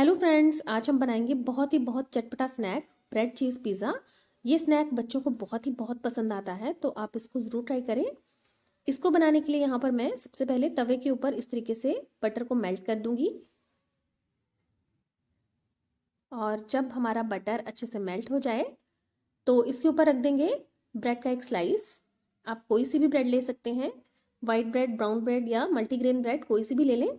Hello friends, आज हम बनाएंगे बहुत चटपटा स्नैक ब्रेड चीज़ पिज़्ज़ा। ये स्नैक बच्चों को बहुत पसंद आता है, तो आप इसको ज़रूर ट्राई करें। इसको बनाने के लिए यहाँ पर मैं सबसे पहले तवे के ऊपर इस तरीके से बटर को मेल्ट कर दूंगी। और जब हमारा बटर अच्छे से मेल्ट हो जाए तो इसके ऊपर रख देंगे ब्रेड का एक स्लाइस। आप कोई सी भी ब्रेड ले सकते हैं, वाइट ब्रेड, ब्राउन ब्रेड या मल्टीग्रेन ब्रेड, कोई सी भी ले लें।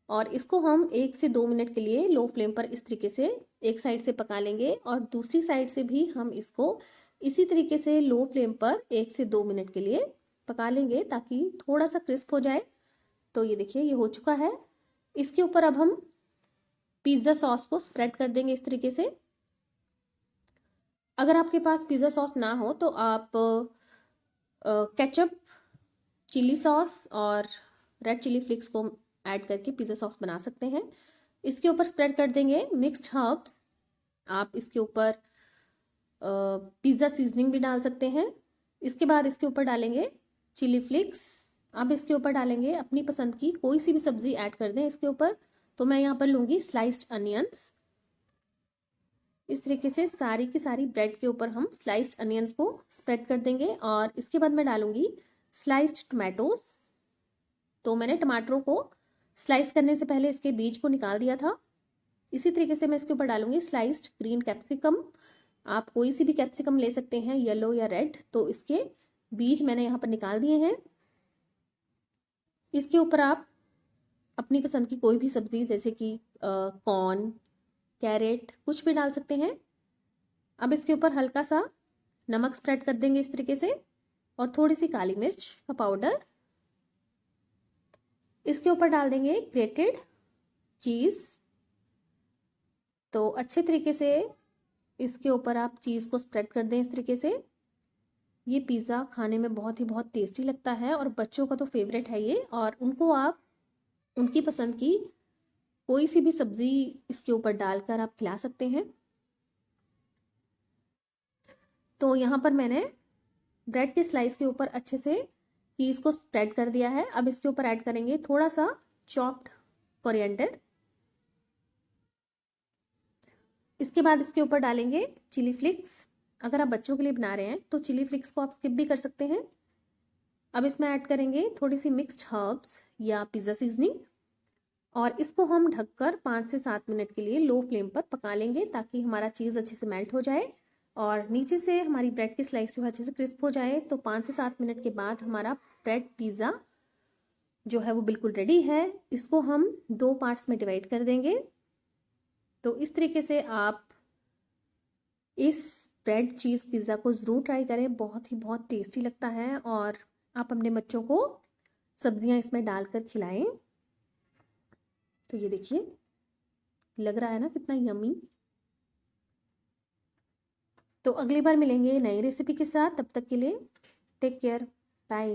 और इसको हम 1 से 2 मिनट के लिए लो फ्लेम पर इस तरीके से एक साइड से पका लेंगे और दूसरी साइड से भी हम इसको इसी तरीके से लो फ्लेम पर 1 से 2 मिनट के लिए पका लेंगे ताकि थोड़ा सा क्रिस्प हो जाए। तो ये देखिए, ये हो चुका है। इसके ऊपर अब हम पिज्ज़ा सॉस को स्प्रेड कर देंगे इस तरीके से। अगर आपके पास पिज़्ज़ा सॉस ना हो तो आप केचप, चिली सॉस और रेड चिली फ्लेक्स को ऐड करके पिज़्ज़ा सॉस बना सकते हैं। इसके ऊपर स्प्रेड कर देंगे मिक्स्ड हर्ब्स। आप इसके ऊपर पिज़्ज़ा सीजनिंग भी डाल सकते हैं। इसके बाद इसके ऊपर डालेंगे चिली फ्लेक्स। आप इसके ऊपर डालेंगे अपनी पसंद की कोई सी भी सब्जी ऐड कर दें इसके ऊपर। तो मैं यहाँ पर लूँगी स्लाइस्ड अनियंस। इस तरीके से सारी की सारी ब्रेड के ऊपर हम स्लाइस्ड अनियंस को स्प्रेड कर देंगे। और इसके बाद मैं डालूंगी स्लाइस्ड टमाटोज। तो मैंने टमाटरों को स्लाइस करने से पहले इसके बीज को निकाल दिया था। इसी तरीके से मैं इसके ऊपर डालूंगी स्लाइस्ड ग्रीन कैप्सिकम। आप कोई सी भी कैप्सिकम ले सकते हैं, येलो या रेड। तो इसके बीज मैंने यहाँ पर निकाल दिए हैं। इसके ऊपर आप अपनी पसंद की कोई भी सब्जी जैसे कि कॉर्न, कैरेट, कुछ भी डाल सकते हैं। अब इसके ऊपर हल्का सा नमक स्प्रेड कर देंगे इस तरीके से और थोड़ी सी काली मिर्च का पाउडर। इसके ऊपर डाल देंगे ग्रेटेड चीज़। तो अच्छे तरीके से इसके ऊपर आप चीज़ को स्प्रेड कर दें इस तरीके से। ये पिज़्ज़ा खाने में बहुत टेस्टी लगता है और बच्चों का तो फेवरेट है ये। और उनको आप उनकी पसंद की कोई सी भी सब्जी इसके ऊपर डालकर आप खिला सकते हैं। तो यहाँ पर मैंने ब्रेड के स्लाइस के ऊपर अच्छे से चीज़ को स्प्रेड कर दिया है। अब इसके ऊपर ऐड करेंगे थोड़ा सा चॉप्ड कोरिएंडर। इसके बाद इसके ऊपर डालेंगे चिली फ्लेक्स। अगर आप बच्चों के लिए बना रहे हैं तो चिली फ्लेक्स को आप स्किप भी कर सकते हैं। अब इसमें ऐड करेंगे थोड़ी सी मिक्स्ड हर्ब्स या पिज़्ज़ा सीजनिंग। और इसको हम ढककर 5 से 7 मिनट के लिए लो फ्लेम पर पका लेंगे ताकि हमारा चीज़ अच्छे से मेल्ट हो जाए और नीचे से हमारी ब्रेड की स्लाइस जो अच्छे से क्रिस्प हो जाए। तो 5 से 7 मिनट के बाद हमारा ब्रेड पिज़्ज़ा जो है वो बिल्कुल रेडी है। इसको हम 2 पार्ट्स में डिवाइड कर देंगे। तो इस तरीके से आप इस ब्रेड चीज़ पिज़्ज़ा को ज़रूर ट्राई करें, बहुत टेस्टी लगता है। और आप अपने बच्चों को सब्जियां इसमें डालकर खिलाएं। तो ये देखिए, लग रहा है ना कितना यम्मी। तो अगली बार मिलेंगे नई रेसिपी के साथ। तब तक के लिए टेक केयर, बाय।